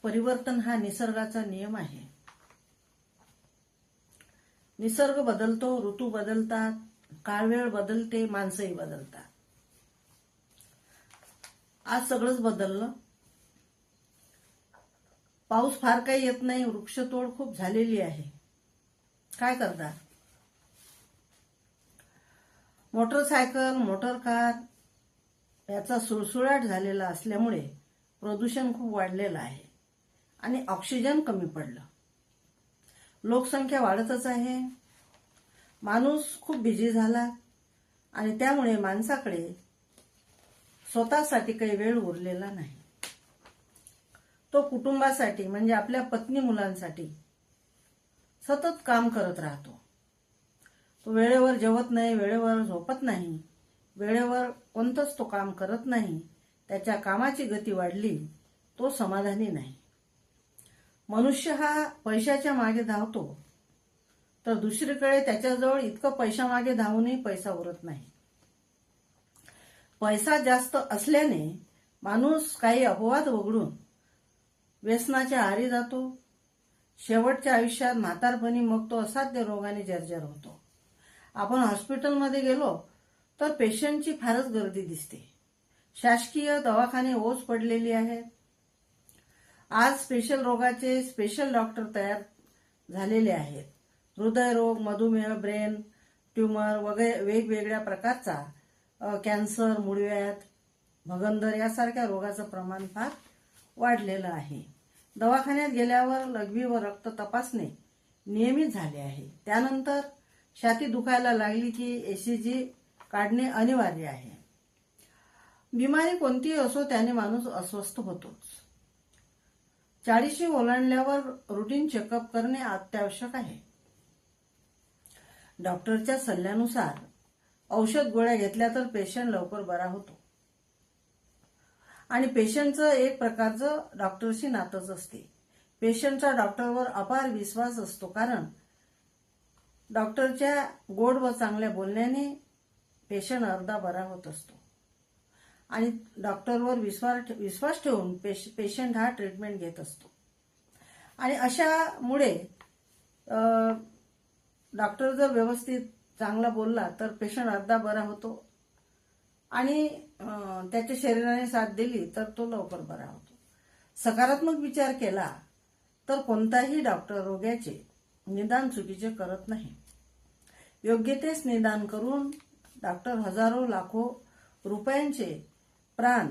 परिवर्तन हा निसर्गाचा नियम आहे. निसर्ग बदलतो, ऋतू बदलतात, काळवेळ बदलते, माणसंही बदलतात. आज सगळंच बदललं. पाऊस फार काही येत नाही, वृक्षतोड खूप झालेली आहे. काय करता? मोटरसायकल, मोटर कार याचा सुळसुळाट झालेला असल्यामुळे प्रदूषण खूप वाढलेलं आहे आणि ऑक्सिजन कमी पडलं. लोकसंख्या वाढतच आहे. माणूस खूप बिझी झाला आणि त्यामुळे माणसाकडे स्वतःसाठी काही वेळ उरलेला नाही. तो कुटुंबासाठी म्हणजे आपल्या पत्नी मुलांसाठी सतत काम करत राहतो. तो वेळेवर जेवत नाही, वेळेवर झोपत नाही, वेळेवर कोणतंच तो काम करत नाही. त्याच्या कामाची गती वाढली, तो समाधानी नाही. मनुष्य हा पैशाच्या मागे धावतो, तर दुसरीकडे त्याच्याजवळ इतकं पैसा मागे धावूनही पैसा उरत नाही. पैसा जास्त असल्याने माणूस काही अपवाद वगळून व्यसनाच्या आहारी जातो. शेवटच्या आयुष्यात म्हातारपणी मग तो असाध्य रोगाने जर्जर होतो. आपण हॉस्पिटलमध्ये गेलो तर पेशंटची फारच गर्दी दिसते. शासकीय दवाखाने ओस पडलेली आहेत. आज स्पेशल रोगाचे स्पेशल डॉक्टर तयार झालेले आहेत. हृदयरोग, मधुमेह, ब्रेन ट्यूमर वगैरे वेगवेगळ्या प्रकारचा कॅन्सर, मूळव्याध, भगंदर यासारख्या रोगाचं प्रमाण फार वाढलेलं आहे. दवाखान्यात गेल्यावर लघवी व रक्त तपासणे नियमित झाले आहे. त्यानंतर छाती दुखायला लागली की ECG काढणे अनिवार्य आहे. बिमारी कोणतीही असो त्याने माणूस अस्वस्थ होतोच. 40शी ओलांडल्यावर रुटीन चेकअप करणे अत्यावश्यक आहे. डॉक्टरच्या सल्ल्यानुसार औषध गोळ्या घेतल्या तर पेशंट लवकर बरा होतो. आणि पेशंटचं एक प्रकारचं डॉक्टरशी नातंच असते. पेशंटचा डॉक्टरवर अपार विश्वास असतो, कारण डॉक्टरच्या गोड व चांगल्या बोलण्याने पेशंट अर्धा बरा होत असतो. आणि डॉक्टरवर विश्वास ठेवून पेशंट हा ट्रीटमेंट घेत असतो. आणि अशामुळे डॉक्टर जर व्यवस्थित चांगला बोलला तर पेशंट अर्धा बरा होतो आणि त्याच्या शरीराने साथ दिली तर तो लवकर बरा होतो. सकारात्मक विचार केला तर कोणताही डॉक्टर रोग्याचे निदान चुकीचे करत नाही. योग्य तेच निदान करून डॉक्टर हजारो लाखो रुपयांचे प्राण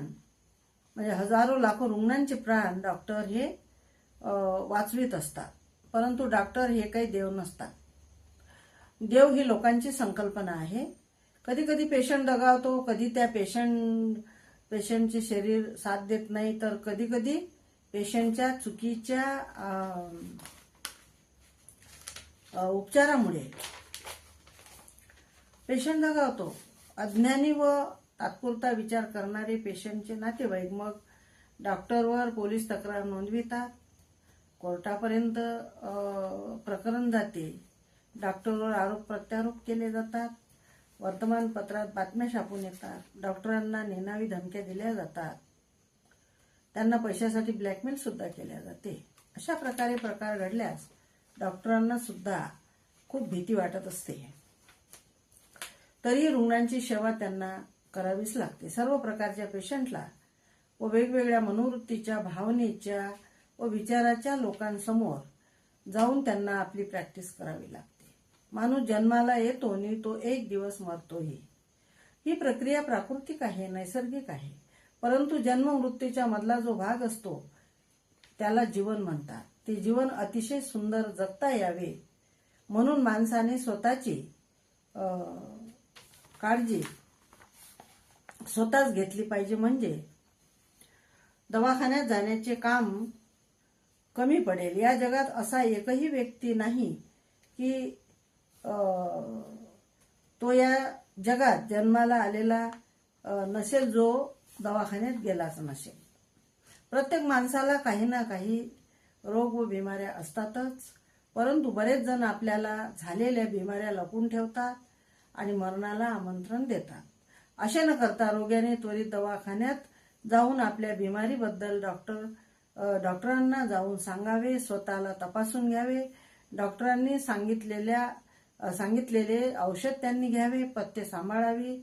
म्हणजे हजारो लाखो रुग्णांचे प्राण डॉक्टर हे वाचवित असतात. परंतु डॉक्टर हे काही देव नसतात. देव ही लोकांची संकल्पना आहे. कधी कधी पेशंट दगावतो, कधी त्या पेशंटचे शरीर साथ देत नाही, तर कधी कधी पेशंटच्या चुकीच्या उपचारामुळे पेशंट दगावतो. अज्ञानी व तात्पुरता विचार करणारे पेशंटचे नातेवाईक मग डॉक्टरवर पोलीस तक्रार नोंदवितात. कोर्टापर्यंत प्रकरण जाते. डॉक्टरवर आरोप प्रत्यारोप केले जातात. वर्तमानपत्रात बातम्या छापून येतात. डॉक्टरांना नेनावी धमक्या दिल्या जातात. त्यांना पैशासाठी ब्लॅकमेल सुद्धा केल्या जाते. अशा प्रकारे प्रकार घडल्यास डॉक्टरांना सुद्धा खूप भीती वाटत असते. तरी रुग्णांची सेवा त्यांना करावीच लागते. सर्व प्रकारच्या पेशंटला व वेगवेगळ्या मनोवृत्तीच्या, भावनेच्या व विचाराच्या लोकांसमोर जाऊन त्यांना आपली प्रॅक्टिस करावी लागते. माणूस जन्माला येतो आणि तो एक दिवस मरतोही. ही प्रक्रिया प्राकृतिक आहे, नैसर्गिक आहे. परंतु जन्म मृत्यूच्या मधला जो भाग असतो त्याला जीवन म्हणतात. ते जीवन अतिशय सुंदर जगता यावे म्हणून माणसाने स्वतःची काळजी स्वतःच घेतली पाहिजे. म्हणजे दवाखान्यात जाण्याचे काम कमी पडेल. या जगात असा एकही व्यक्ती नाही की तो या जगात जन्माला आलेला नसेल जो दवाखान्यात गेलाच नसेल. प्रत्येक माणसाला काही ना काही रोग व बिमाऱ्या असतातच. परंतु बरेच जण आपल्याला झालेल्या बिमाऱ्या लपवून ठेवतात आणि मरणाला आमंत्रण देतात. असे न करता रोग्याने त्वरित दवाखान्यात जाऊन आपल्या बिमारीबद्दल डॉक्टर डॉक्टरांना जाऊन सांगावे, स्वतःला तपासून घ्यावे. डॉक्टरांनी सांगितलेले औषध त्यांनी घ्यावे, पथ्य सांभाळावी.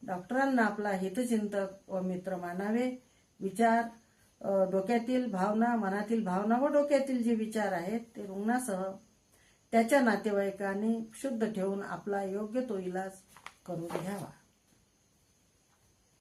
डॉक्टरांना आपला हितचिंतक व मित्र मानावे. विचार, डोक्यातील भावना, मनातील भावना व डोक्यातील जे विचार आहेत ते रुग्णासह त्याच्या नातेवाईकांनी शुद्ध ठेवून आपला योग्य तो इलाज करून घ्यावा.